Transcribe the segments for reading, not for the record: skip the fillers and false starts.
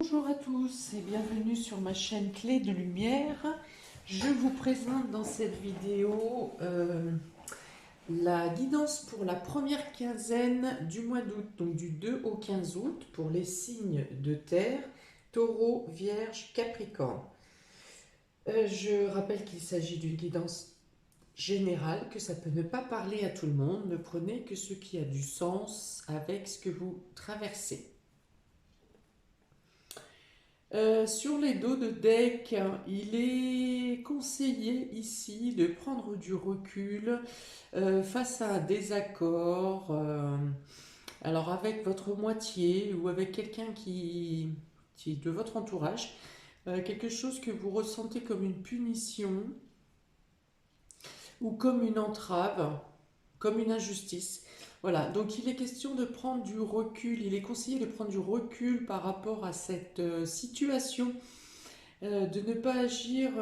Bonjour à tous et bienvenue sur ma chaîne Clé de Lumière. Je vous présente dans cette vidéo la guidance pour la première quinzaine du mois d'août, donc du 2 au 15 août, pour les signes de terre, Taureau, Vierge, Capricorne. Je rappelle qu'il s'agit d'une guidance générale, que ça peut ne pas parler à tout le monde. Ne prenez que ce qui a du sens avec ce que vous traversez. Sur les dos de deck, il est conseillé ici de prendre du recul face à un désaccord, alors avec votre moitié ou avec quelqu'un qui est de votre entourage, quelque chose que vous ressentez comme une punition ou comme une entrave, comme une injustice. Voilà, donc il est question de prendre du recul, il est conseillé de prendre du recul par rapport à cette situation, de ne pas agir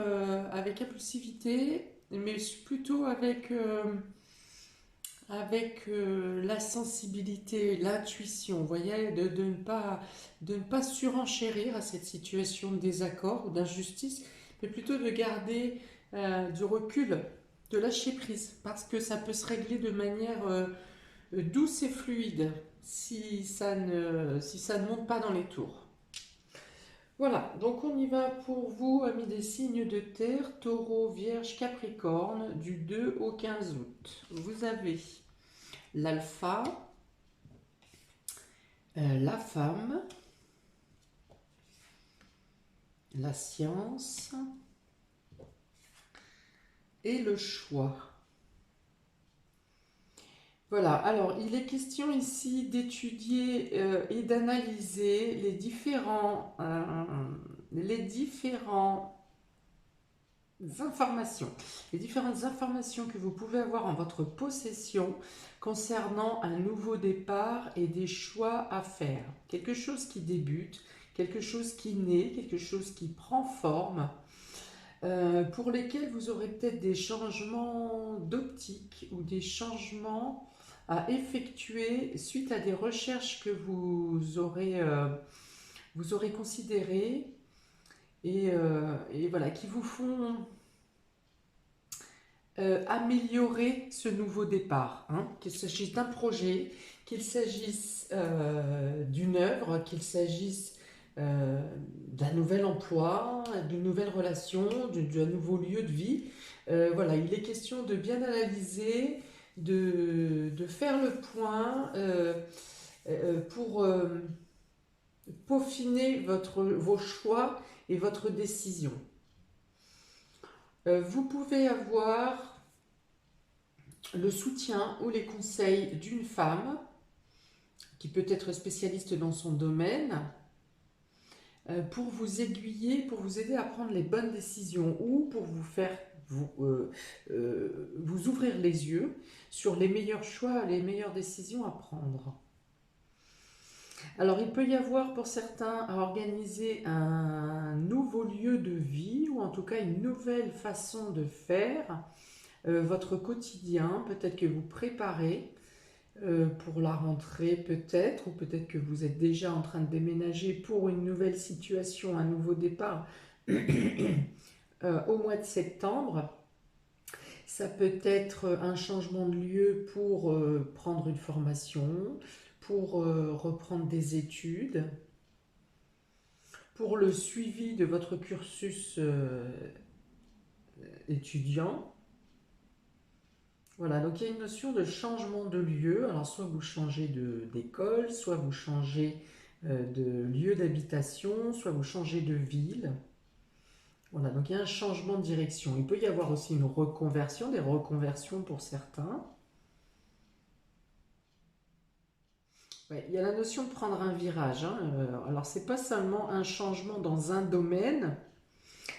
avec impulsivité, mais plutôt avec la sensibilité, l'intuition, vous voyez, de ne pas surenchérir à cette situation de désaccord ou d'injustice, mais plutôt de garder du recul, de lâcher prise, parce que ça peut se régler de manière douce et fluide si ça ne monte pas dans les tours. Voilà, donc on y va pour vous, amis des signes de terre, Taureau, Vierge, Capricorne, du 2 au 15 août. Vous avez l'alpha, la femme, la science et le choix. Voilà, alors il est question ici d'étudier et d'analyser les différentes informations que vous pouvez avoir en votre possession concernant un nouveau départ et des choix à faire. Quelque chose qui débute, quelque chose qui naît, quelque chose qui prend forme, pour lesquels vous aurez peut-être des changements d'optique ou des changements à effectuer suite à des recherches que vous aurez considérées et voilà, qui vous font améliorer ce nouveau départ, hein, qu'il s'agisse d'un projet, qu'il s'agisse d'une œuvre, qu'il s'agisse d'un nouvel emploi, d'une nouvelle relation, d'un nouveau lieu de vie. Voilà, il est question de bien analyser, de faire le point pour peaufiner vos choix et votre décision. Vous pouvez avoir le soutien ou les conseils d'une femme qui peut être spécialiste dans son domaine pour vous aiguiller, pour vous aider à prendre les bonnes décisions ou pour vous faire vous ouvrir les yeux sur les meilleurs choix, les meilleures décisions à prendre. Alors il peut y avoir pour certains à organiser un nouveau lieu de vie ou en tout cas une nouvelle façon de faire votre quotidien, peut-être que vous préparez pour la rentrée peut-être, ou peut-être que vous êtes déjà en train de déménager pour une nouvelle situation, un nouveau départ au mois de septembre. Ça peut être un changement de lieu pour prendre une formation, pour reprendre des études, pour le suivi de votre cursus étudiant. Voilà, donc il y a une notion de changement de lieu. Alors soit vous changez d'école, soit vous changez de lieu d'habitation, soit vous changez de ville. Voilà, donc il y a un changement de direction. Il peut y avoir aussi une reconversion, des reconversions pour certains. Ouais, il y a la notion de prendre un virage, hein. Alors c'est pas seulement un changement dans un domaine,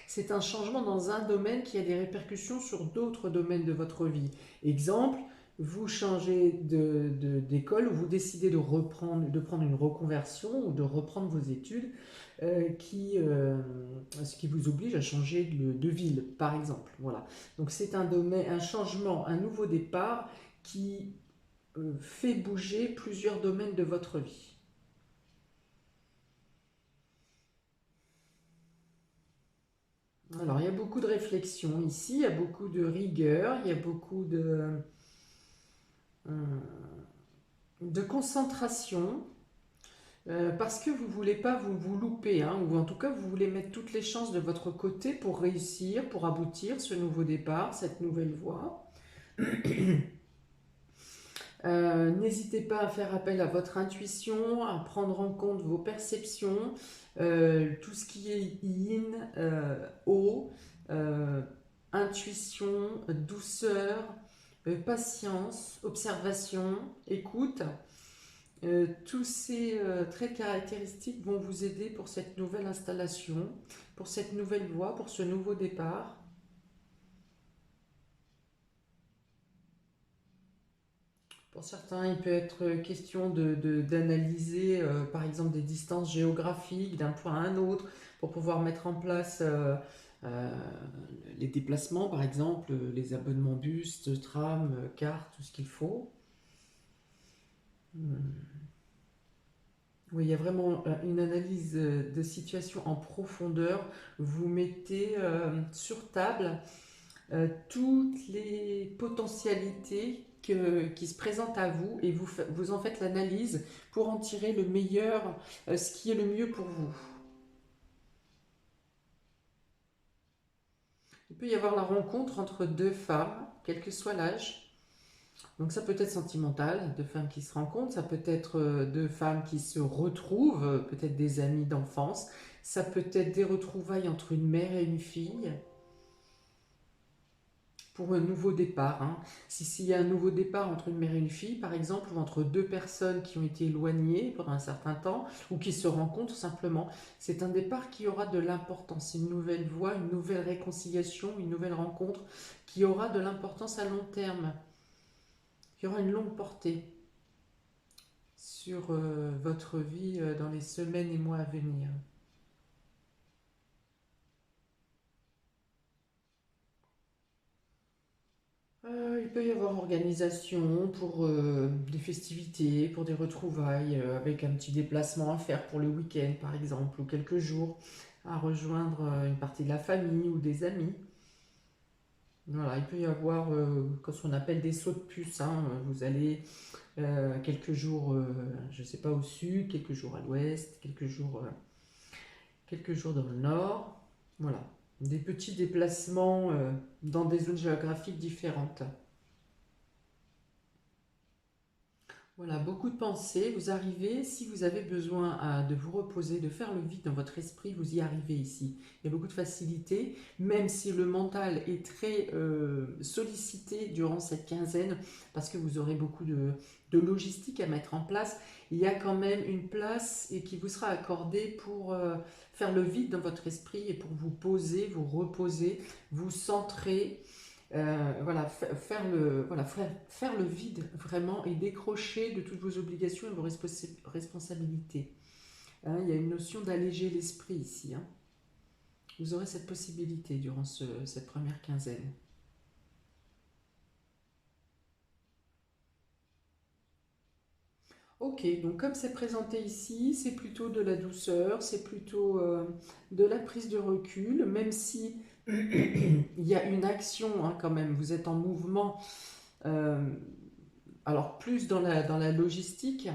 c'est un changement dans un domaine qui a des répercussions sur d'autres domaines de votre vie. Exemple, vous changez d'école ou vous décidez de prendre une reconversion ou de reprendre vos études, ce qui vous oblige à changer de ville, par exemple. Voilà. Donc c'est un changement, un nouveau départ qui fait bouger plusieurs domaines de votre vie. Alors, il y a beaucoup de réflexion ici, il y a beaucoup de rigueur, il y a beaucoup de concentration, parce que vous ne voulez pas vous louper, hein, ou en tout cas, vous voulez mettre toutes les chances de votre côté pour réussir, pour aboutir ce nouveau départ, cette nouvelle voie. N'hésitez pas à faire appel à votre intuition, à prendre en compte vos perceptions, tout ce qui est yin, eau, intuition, douceur, patience, observation, écoute. Tous ces traits caractéristiques vont vous aider pour cette nouvelle installation, pour cette nouvelle voie, pour ce nouveau départ. Pour certains, il peut être question d'analyser, par exemple, des distances géographiques d'un point à un autre pour pouvoir mettre en place euh, les déplacements, par exemple, les abonnements bus, tram, car, tout ce qu'il faut. Oui, il y a vraiment une analyse de situation en profondeur. Vous mettez sur table toutes les potentialités qui se présentent à vous et vous en faites l'analyse pour en tirer le meilleur, ce qui est le mieux pour vous. Il peut y avoir la rencontre entre deux femmes, quel que soit l'âge. Donc ça peut être sentimental, deux femmes qui se rencontrent, ça peut être deux femmes qui se retrouvent, peut-être des amies d'enfance, ça peut être des retrouvailles entre une mère et une fille, pour un nouveau départ, hein. S'il y a un nouveau départ entre une mère et une fille, par exemple, ou entre deux personnes qui ont été éloignées pendant un certain temps, ou qui se rencontrent simplement, c'est un départ qui aura de l'importance, une nouvelle voie, une nouvelle réconciliation, une nouvelle rencontre, qui aura de l'importance à long terme, qui aura une longue portée sur votre vie dans les semaines et mois à venir. Il peut y avoir organisation pour des festivités, pour des retrouvailles, avec un petit déplacement à faire pour le week-end par exemple, ou quelques jours à rejoindre une partie de la famille ou des amis. Voilà, il peut y avoir ce qu'on appelle des sauts de puce, hein. Vous allez quelques jours, je ne sais pas, au sud, quelques jours à l'ouest, quelques jours dans le nord. Voilà, des petits déplacements dans des zones géographiques différentes. Voilà, beaucoup de pensées. Vous arrivez, si vous avez besoin de vous reposer, de faire le vide dans votre esprit, vous y arrivez ici. Il y a beaucoup de facilité, même si le mental est très sollicité durant cette quinzaine, parce que vous aurez beaucoup de logistique à mettre en place. Il y a quand même une place et qui vous sera accordée pour faire le vide dans votre esprit et pour vous poser, vous reposer, vous centrer. Voilà, faire le vide vraiment et décrocher de toutes vos obligations et vos responsabilités. Hein, il y a une notion d'alléger l'esprit ici, hein. Vous aurez cette possibilité durant cette première quinzaine. Ok, donc comme c'est présenté ici, c'est plutôt de la douceur, c'est plutôt de la prise de recul, même si il y a une action, hein, quand même, vous êtes en mouvement. euh, alors plus dans la logistique,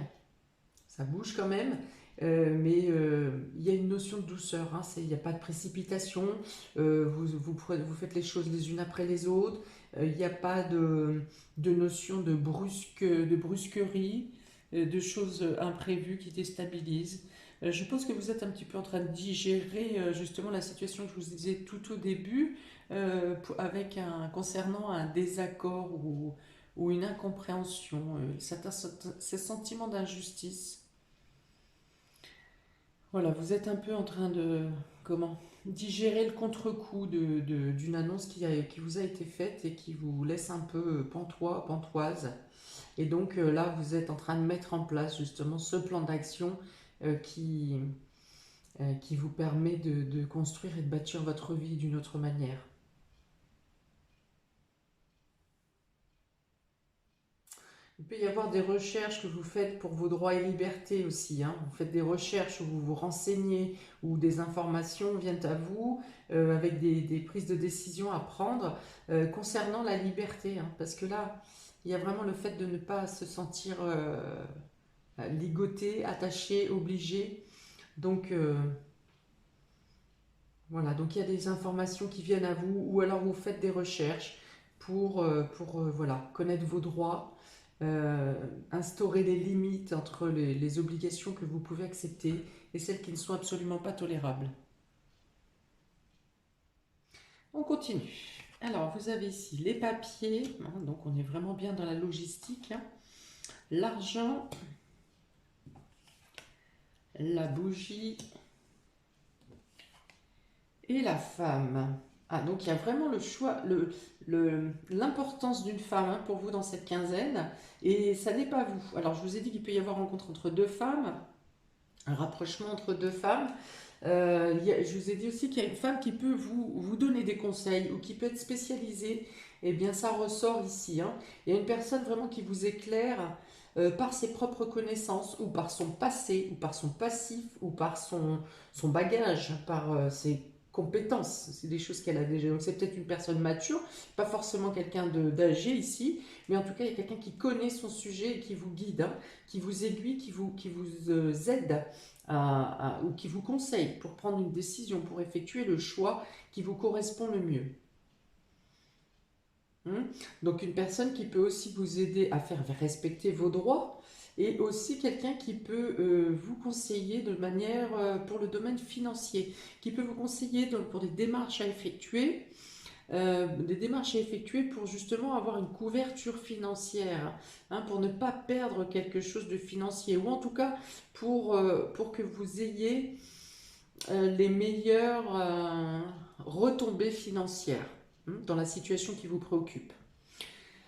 ça bouge quand même, mais il y a une notion de douceur, hein, il n'y a pas de précipitation, vous faites les choses les unes après les autres, il n'y a pas de notion de brusquerie, de choses imprévues qui déstabilisent. Je pense que vous êtes un petit peu en train de digérer justement la situation que je vous disais tout au début, concernant un désaccord ou une incompréhension, ces sentiments d'injustice. Voilà, vous êtes un peu en train de, comment, digérer le contre-coup d'une annonce qui vous a été faite et qui vous laisse un peu pantois, pantoise. Et donc là, vous êtes en train de mettre en place justement ce plan d'action euh, qui, qui vous permet de construire et de bâtir votre vie d'une autre manière. Il peut y avoir des recherches que vous faites pour vos droits et libertés aussi, hein. Vous faites des recherches où vous vous renseignez, où des informations viennent à vous, avec des prises de décision à prendre concernant la liberté, hein. Parce que là, il y a vraiment le fait de ne pas se sentir ligoté, attaché, obligé. Donc voilà, donc il y a des informations qui viennent à vous, ou alors vous faites des recherches pour voilà, connaître vos droits, euh, instaurer des limites entre les obligations que vous pouvez accepter et celles qui ne sont absolument pas tolérables. On continue. Alors, vous avez ici les papiers, hein, donc on est vraiment bien dans la logistique, hein. L'argent, la bougie et la femme. Ah, donc il y a vraiment le choix, l'importance d'une femme, hein, pour vous dans cette quinzaine, et ça n'est pas vous. Alors je vous ai dit qu'il peut y avoir rencontre entre deux femmes, un rapprochement entre deux femmes. Je vous ai dit aussi qu'il y a une femme qui peut vous donner des conseils ou qui peut être spécialisée. Eh bien, ça ressort ici, hein. Il y a une personne vraiment qui vous éclaire par ses propres connaissances ou par son passé ou par son passif ou par son bagage, par ses compétences. C'est des choses qu'elle a déjà. Donc, c'est peut-être une personne mature, pas forcément quelqu'un d'âgé ici, mais en tout cas, il y a quelqu'un qui connaît son sujet et qui vous guide, hein, qui vous aiguille, qui vous aide ou qui vous conseille pour prendre une décision, pour effectuer le choix qui vous correspond le mieux. Donc une personne qui peut aussi vous aider à faire respecter vos droits et aussi quelqu'un qui peut vous conseiller de manière pour le domaine financier, qui peut vous conseiller pour des démarches à effectuer pour justement avoir une couverture financière, hein, pour ne pas perdre quelque chose de financier, ou en tout cas pour que vous ayez les meilleures retombées financières, hein, dans la situation qui vous préoccupe.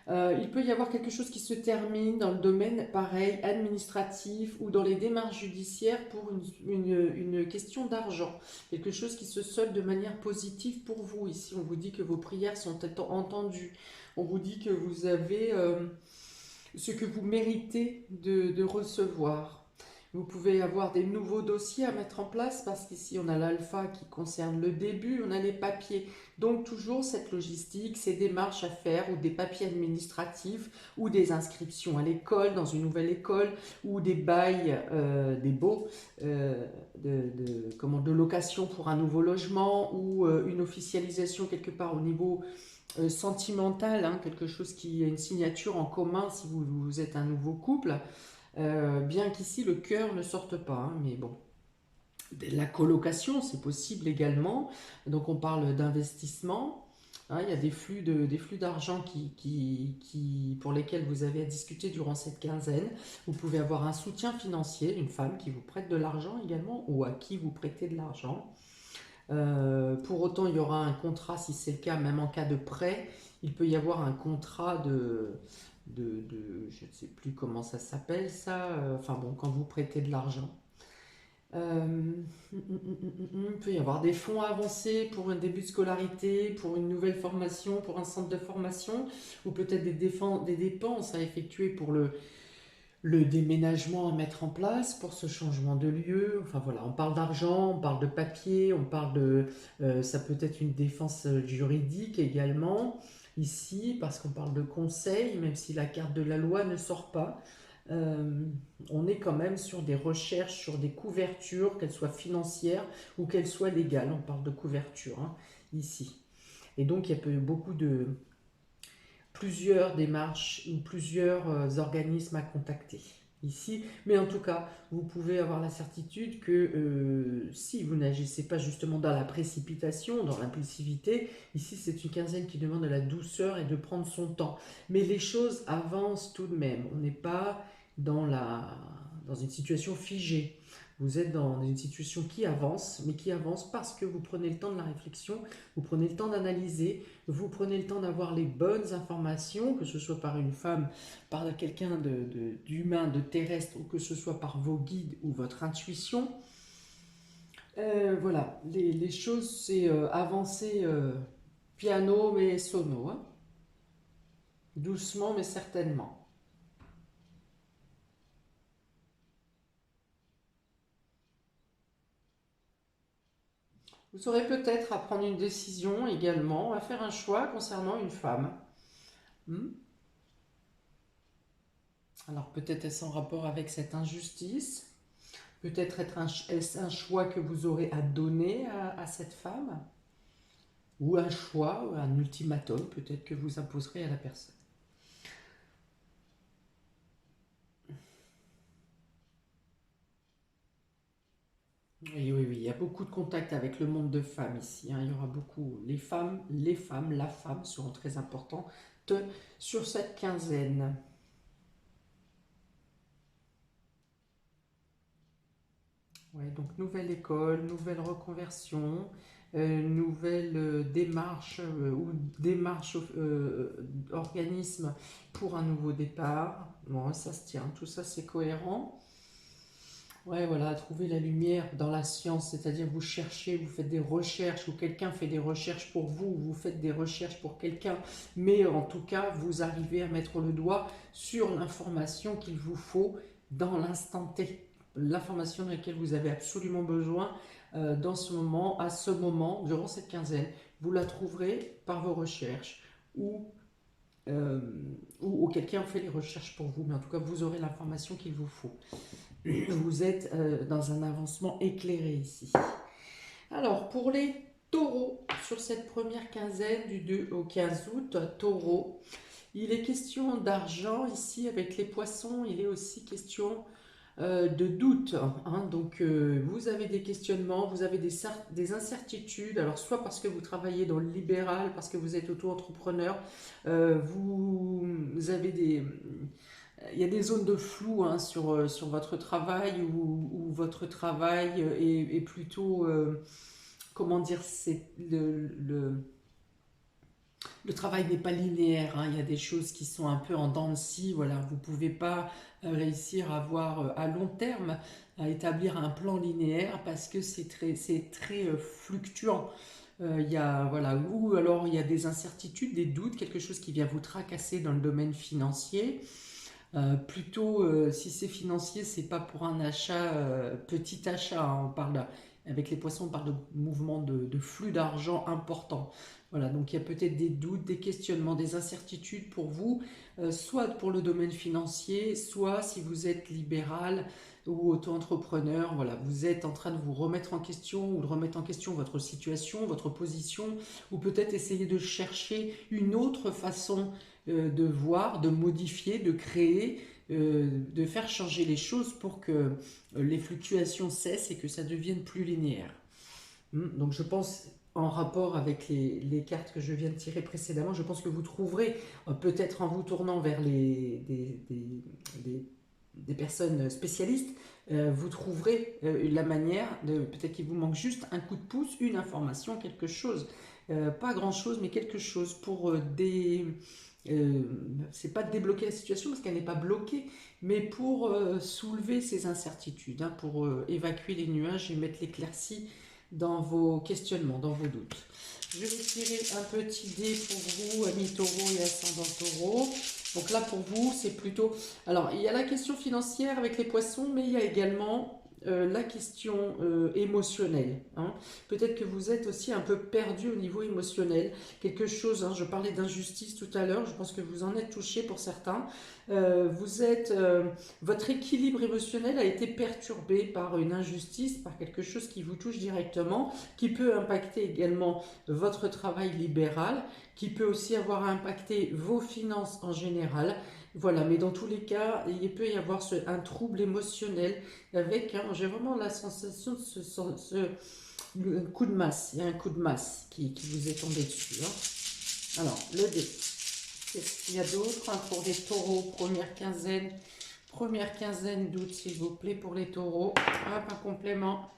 Il peut y avoir quelque chose qui se termine dans le domaine, pareil, administratif ou dans les démarches judiciaires pour une question d'argent. Quelque chose qui se solde de manière positive pour vous. Ici, on vous dit que vos prières sont entendues. On vous dit que vous avez ce que vous méritez de recevoir. Vous pouvez avoir des nouveaux dossiers à mettre en place parce qu'ici on a l'alpha qui concerne le début, on a les papiers. Donc toujours cette logistique, ces démarches à faire ou des papiers administratifs ou des inscriptions à l'école, dans une nouvelle école ou des bails, des baux de location pour un nouveau logement ou une officialisation quelque part au niveau sentimental, hein, quelque chose qui est une signature en commun si vous êtes un nouveau couple. Bien qu'ici le cœur ne sorte pas, hein, mais bon. La colocation, c'est possible également. Donc on parle d'investissement, hein, il y a des flux d'argent pour lesquels vous avez à discuter durant cette quinzaine. Vous pouvez avoir un soutien financier d'une femme qui vous prête de l'argent également ou à qui vous prêtez de l'argent. Pour autant, il y aura un contrat si c'est le cas, même en cas de prêt. Il peut y avoir un contrat je ne sais plus comment ça s'appelle ça, enfin bon, quand vous prêtez de l'argent. Il peut y avoir des fonds avancés pour un début de scolarité, pour une nouvelle formation, pour un centre de formation, ou peut-être des dépenses à effectuer pour le déménagement à mettre en place, pour ce changement de lieu. Enfin voilà, on parle d'argent, on parle de papier, on parle ça peut être une défense juridique également, ici, parce qu'on parle de conseil, même si la carte de la loi ne sort pas. On est quand même sur des recherches, sur des couvertures, qu'elles soient financières ou qu'elles soient légales. On parle de couverture, hein, ici. Et donc, il y a plusieurs démarches ou plusieurs organismes à contacter ici. Mais en tout cas, vous pouvez avoir la certitude que si vous n'agissez pas justement dans la précipitation, dans l'impulsivité, ici c'est une quinzaine qui demande de la douceur et de prendre son temps. Mais les choses avancent tout de même. On n'est pas dans une situation figée. Vous êtes dans une situation qui avance, mais qui avance parce que vous prenez le temps de la réflexion, vous prenez le temps d'analyser, vous prenez le temps d'avoir les bonnes informations, que ce soit par une femme, par quelqu'un d'humain, de terrestre, ou que ce soit par vos guides ou votre intuition. Voilà, les choses, c'est avancer piano mais sono, hein. Doucement mais certainement. Vous aurez peut-être à prendre une décision également, à faire un choix concernant une femme. Hmm. Alors peut-être est-ce en rapport avec cette injustice, peut-être est-ce un choix que vous aurez à donner à cette femme, ou un choix, ou un ultimatum peut-être que vous imposerez à la personne. Oui, oui, oui, il y a beaucoup de contacts avec le monde de femmes ici, hein. Il y aura beaucoup, les femmes, la femme seront très importantes sur cette quinzaine. Ouais, donc nouvelle école, nouvelle reconversion, nouvelle démarche ou démarche organisme pour un nouveau départ. Bon, ça se tient, tout ça c'est cohérent. Ouais, voilà, trouver la lumière dans la science, c'est-à-dire vous cherchez, vous faites des recherches, ou quelqu'un fait des recherches pour vous, ou vous faites des recherches pour quelqu'un, mais en tout cas, vous arrivez à mettre le doigt sur l'information qu'il vous faut dans l'instant T, l'information de laquelle vous avez absolument besoin dans ce moment, à ce moment, durant cette quinzaine. Vous la trouverez par vos recherches, ou, euh, ou quelqu'un fait les recherches pour vous, mais en tout cas, vous aurez l'information qu'il vous faut. Vous êtes dans un avancement éclairé ici. Alors, pour les taureaux, sur cette première quinzaine du 2 au 15 août, taureau, il est question d'argent ici avec les poissons, il est aussi question de doute, hein. Donc, vous avez des questionnements, vous avez des incertitudes, alors soit parce que vous travaillez dans le libéral, parce que vous êtes auto-entrepreneur, vous avez il y a des zones de flou, hein, sur votre travail où votre travail est plutôt, comment dire, le travail n'est pas linéaire, hein. Il y a des choses qui sont un peu en dents de scie, voilà. Vous ne pouvez pas réussir à avoir à long terme, à établir un plan linéaire parce que c'est très fluctuant. Il y a, voilà, ou alors il y a des incertitudes, des doutes, quelque chose qui vient vous tracasser dans le domaine financier. Plutôt, si c'est financier, c'est pas pour un achat, petit achat, hein. Avec les poissons, on parle de mouvement de flux d'argent important. Voilà, donc il y a peut-être des doutes, des questionnements, des incertitudes pour vous, soit pour le domaine financier, soit si vous êtes libéral ou auto-entrepreneur, voilà, vous êtes en train de vous remettre en question ou de remettre en question votre situation, votre position, ou peut-être essayer de chercher une autre façon de voir, de modifier, de créer, de faire changer les choses pour que les fluctuations cessent et que ça devienne plus linéaire. Donc je pense, en rapport avec les cartes que je viens de tirer précédemment, je pense que vous trouverez, peut-être en vous tournant vers des personnes spécialistes, vous trouverez la manière de, peut-être qu'il vous manque juste un coup de pouce, une information, quelque chose, pas grand-chose, mais quelque chose pour euh, c'est pas de débloquer la situation parce qu'elle n'est pas bloquée, mais pour soulever ces incertitudes, hein, pour évacuer les nuages et mettre l'éclaircie dans vos questionnements, dans vos doutes. Je vais tirer un petit dé pour vous, amis taureau et ascendant taureau. Donc là, pour vous, c'est plutôt... Alors, il y a la question financière avec les poissons, mais il y a également la question émotionnelle, hein. Peut-être que vous êtes aussi un peu perdu au niveau émotionnel. Quelque chose, hein, je parlais d'injustice tout à l'heure, je pense que vous en êtes touché pour certains. Votre équilibre émotionnel a été perturbé par une injustice, par quelque chose qui vous touche directement, qui peut impacter également votre travail libéral, qui peut aussi avoir impacté vos finances en général. Voilà, mais dans tous les cas, il peut y avoir un trouble émotionnel avec, hein, j'ai vraiment la sensation de un coup de masse. Il y a un coup de masse qui vous est tombé dessus, hein. Alors, le dé. Qu'est-ce qu'il y a d'autre, hein, pour les taureaux, première quinzaine d'août, s'il vous plaît, pour les taureaux. Hop, un complément.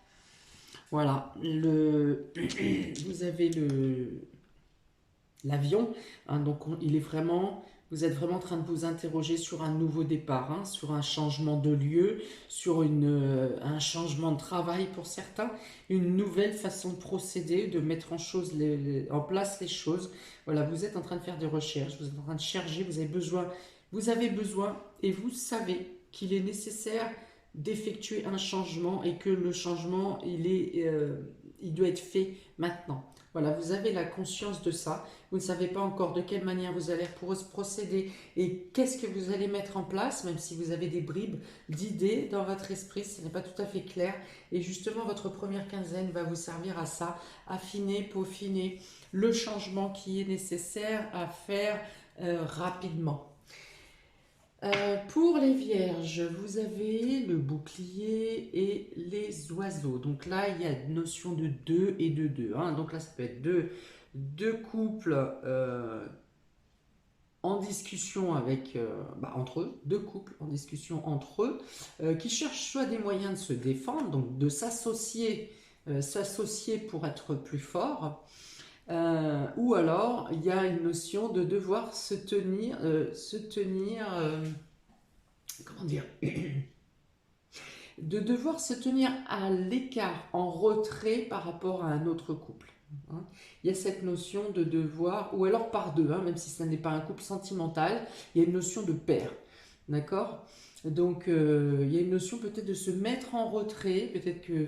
Voilà, vous avez l'avion, hein, donc vous êtes vraiment en train de vous interroger sur un nouveau départ, hein, sur un changement de lieu, sur un changement de travail pour certains, une nouvelle façon de procéder, de mettre en place les choses. Voilà, vous êtes en train de faire des recherches, vous êtes en train de chercher, vous avez besoin et vous savez qu'il est nécessaire d'effectuer un changement et que le changement, il doit être fait maintenant. Voilà, vous avez la conscience de ça. Vous ne savez pas encore de quelle manière vous allez procéder et qu'est-ce que vous allez mettre en place, même si vous avez des bribes d'idées dans votre esprit, ce n'est pas tout à fait clair. Et justement, votre première quinzaine va vous servir à ça, affiner, peaufiner le changement qui est nécessaire à faire rapidement. Pour les vierges, vous avez le bouclier et les oiseaux. Donc là, il y a une notion de deux et de deux. Hein. Donc là, ça peut être deux couples en discussion avec, entre eux, deux couples en discussion entre eux, qui cherchent soit des moyens de se défendre, donc de s'associer pour être plus fort, ou alors il y a une notion de devoir se tenir, comment dire, de devoir se tenir à l'écart, en retrait par rapport à un autre couple. Hein. Il y a cette notion de devoir, ou alors par deux, hein, même si ce n'est pas un couple sentimental, il y a une notion de pair. D'accord? Donc il y a une notion peut-être de se mettre en retrait, peut-être que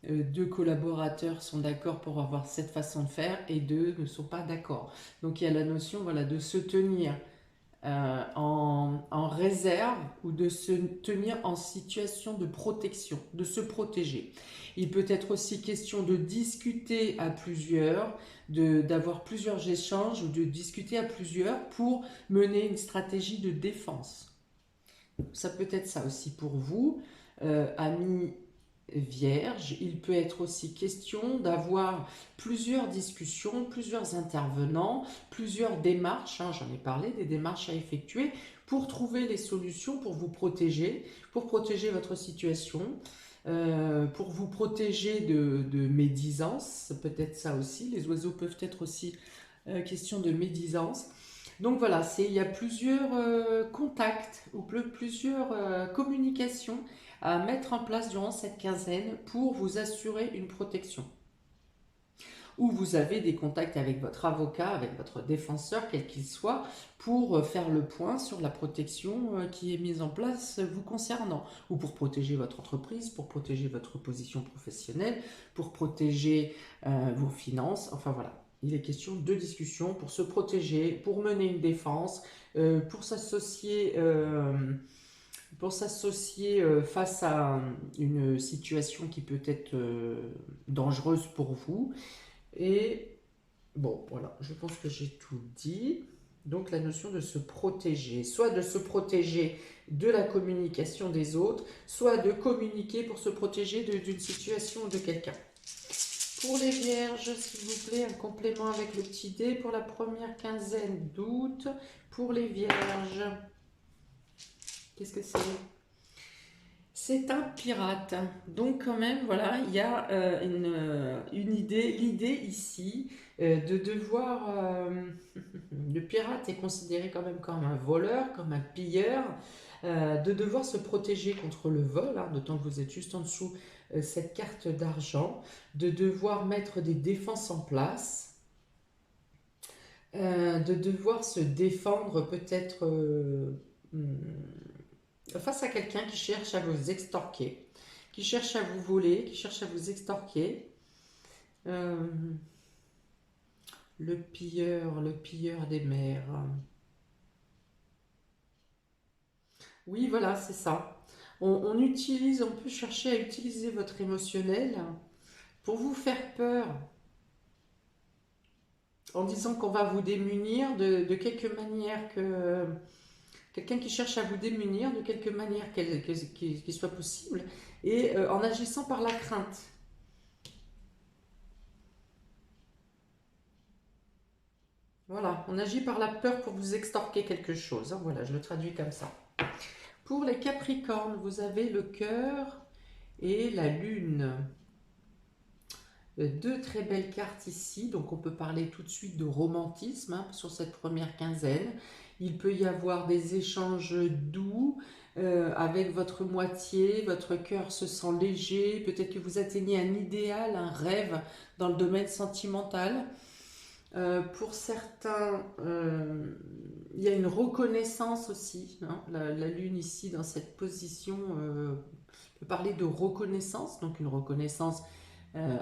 deux collaborateurs sont d'accord pour avoir cette façon de faire et deux ne sont pas d'accord. Donc il y a la notion, voilà, de se tenir en réserve ou de se tenir en situation de protection, de se protéger. Il peut être aussi question de discuter à plusieurs, d'avoir plusieurs échanges ou de discuter à plusieurs pour mener une stratégie de défense. Ça peut être ça aussi pour vous, amis vierge. Il peut être aussi question d'avoir plusieurs discussions, plusieurs intervenants, plusieurs démarches, hein, j'en ai parlé, des démarches à effectuer pour trouver les solutions pour vous protéger, pour protéger votre situation, pour vous protéger de médisance, peut-être ça aussi, les oiseaux peuvent être aussi question de médisance. Donc voilà, il y a plusieurs contacts ou plusieurs communications à mettre en place durant cette quinzaine pour vous assurer une protection. Ou vous avez des contacts avec votre avocat, avec votre défenseur, quel qu'il soit, pour faire le point sur la protection qui est mise en place vous concernant. Ou pour protéger votre entreprise, pour protéger votre position professionnelle, pour protéger vos finances, enfin voilà. Il est question de discussion pour se protéger, pour mener une défense, pour s'associer face à une situation qui peut être dangereuse pour vous. Et bon, voilà, je pense que j'ai tout dit. Donc la notion de se protéger, soit de se protéger de la communication des autres, soit de communiquer pour se protéger d'une situation ou de quelqu'un. Pour les vierges, s'il vous plaît, un complément avec le petit dé pour la première quinzaine d'août. Pour les vierges, qu'est-ce que c'est? C'est un pirate. Donc quand même, voilà, il y a une idée, l'idée ici de devoir... le pirate est considéré quand même comme un voleur, comme un pilleur, de devoir se protéger contre le vol, hein, d'autant que vous êtes juste en dessous cette carte d'argent, de devoir mettre des défenses en place, de devoir se défendre peut-être face à quelqu'un qui cherche à vous extorquer, qui cherche à vous voler, qui cherche à vous extorquer. Le pilleur des mers. Oui, voilà, c'est ça. On peut chercher à utiliser votre émotionnel pour vous faire peur, en disant qu'on va vous démunir de quelque manière que... Quelqu'un qui cherche à vous démunir de quelque manière qu'il soit possible, et en agissant par la crainte. Voilà, on agit par la peur pour vous extorquer quelque chose. Hein, voilà, je le traduis comme ça. Pour les Capricornes, vous avez le cœur et la lune. Deux très belles cartes ici, donc on peut parler tout de suite de romantisme hein, sur cette première quinzaine. Il peut y avoir des échanges doux avec votre moitié, votre cœur se sent léger, peut-être que vous atteignez un idéal, un rêve dans le domaine sentimental. Pour certains, il y a une reconnaissance aussi. Hein, la lune ici dans cette position peut parler de reconnaissance, donc une reconnaissance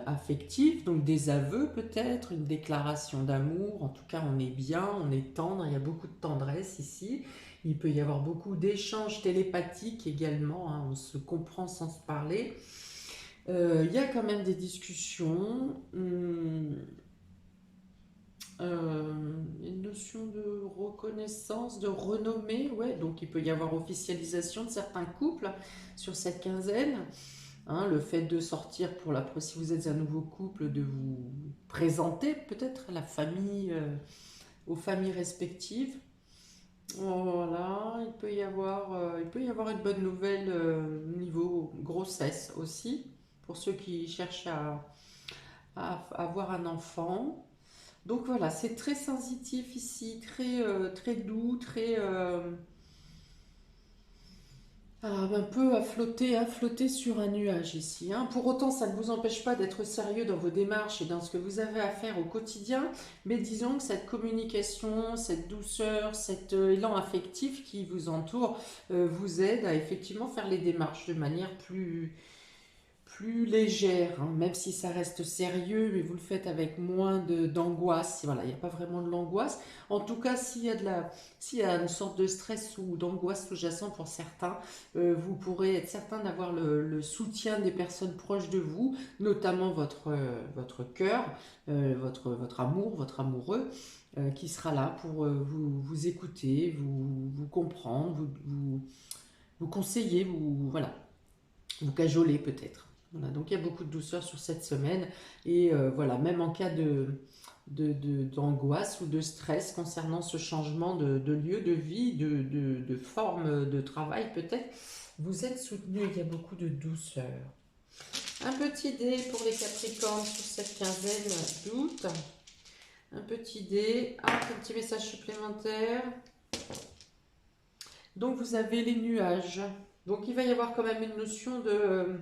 affectif, donc des aveux peut-être, une déclaration d'amour. En tout cas, on est bien, on est tendre, il y a beaucoup de tendresse ici. Il peut y avoir beaucoup d'échanges télépathiques également, hein, on se comprend sans se parler. Il y a quand même des discussions. Une notion de reconnaissance, de renommée, ouais, donc il peut y avoir officialisation de certains couples sur cette quinzaine. Hein, le fait de sortir pour si vous êtes un nouveau couple, de vous présenter peut-être à la famille, aux familles respectives. Voilà, il peut y avoir une bonne nouvelle niveau grossesse aussi, pour ceux qui cherchent à avoir un enfant. Donc voilà, c'est très sensitif ici, très doux, un peu à flotter sur un nuage ici, hein. Pour autant, ça ne vous empêche pas d'être sérieux dans vos démarches et dans ce que vous avez à faire au quotidien, mais disons que cette communication, cette douceur, cet élan affectif qui vous entoure vous aide à effectivement faire les démarches de manière plus légère, hein, même si ça reste sérieux, mais vous le faites avec moins d'angoisse. Voilà, il n'y a pas vraiment de l'angoisse. En tout cas, s'il y a une sorte de stress ou d'angoisse sous-jacent pour certains, vous pourrez être certain d'avoir le soutien des personnes proches de vous, notamment votre cœur, votre amour, votre amoureux, qui sera là pour vous écouter, vous comprendre, vous conseiller, voilà, vous cajoler peut-être. Voilà, donc il y a beaucoup de douceur sur cette semaine et voilà, même en cas d'angoisse ou de stress concernant ce changement de lieu de vie, de forme de travail peut-être, vous êtes soutenu, il y a beaucoup de douceur. Un petit dé pour les Capricornes sur cette quinzaine d'août. Un petit dé, un petit message supplémentaire. Donc vous avez les nuages. Donc il va y avoir quand même une notion de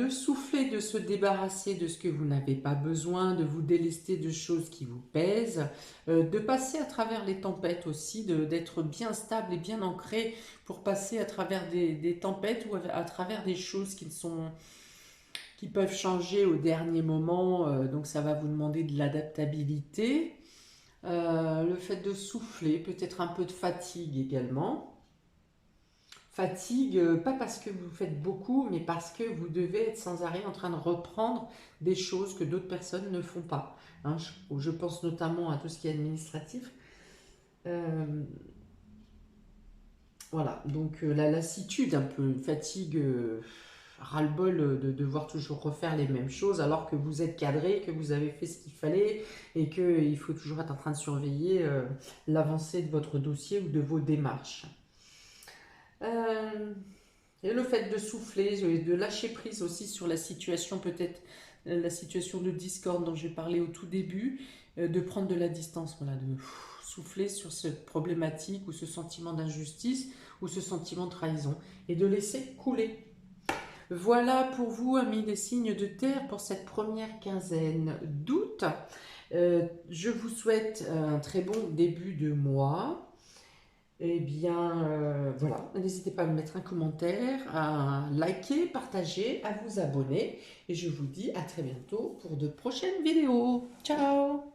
souffler, de se débarrasser de ce que vous n'avez pas besoin, de vous délester de choses qui vous pèsent, de passer à travers les tempêtes aussi, d'être bien stable et bien ancré pour passer à travers des tempêtes ou à travers des choses qui peuvent changer au dernier moment. Donc ça va vous demander de l'adaptabilité, le fait de souffler, peut-être un peu de fatigue également. Fatigue, pas parce que vous faites beaucoup, mais parce que vous devez être sans arrêt en train de reprendre des choses que d'autres personnes ne font pas. Hein, je pense notamment à tout ce qui est administratif. Voilà, donc la lassitude, un peu, fatigue, ras-le-bol de devoir toujours refaire les mêmes choses alors que vous êtes cadré, que vous avez fait ce qu'il fallait et qu'il faut toujours être en train de surveiller l'avancée de votre dossier ou de vos démarches. Et le fait de souffler, de lâcher prise aussi sur la situation, peut-être la situation de discorde dont j'ai parlé au tout début, de prendre de la distance, voilà, de souffler sur cette problématique ou ce sentiment d'injustice ou ce sentiment de trahison et de laisser couler. Voilà pour vous, amis des signes de terre, pour cette première quinzaine d'août. Je vous souhaite un très bon début de mois. Eh bien, voilà, n'hésitez pas à me mettre un commentaire, à liker, partager, à vous abonner. Et je vous dis à très bientôt pour de prochaines vidéos. Ciao!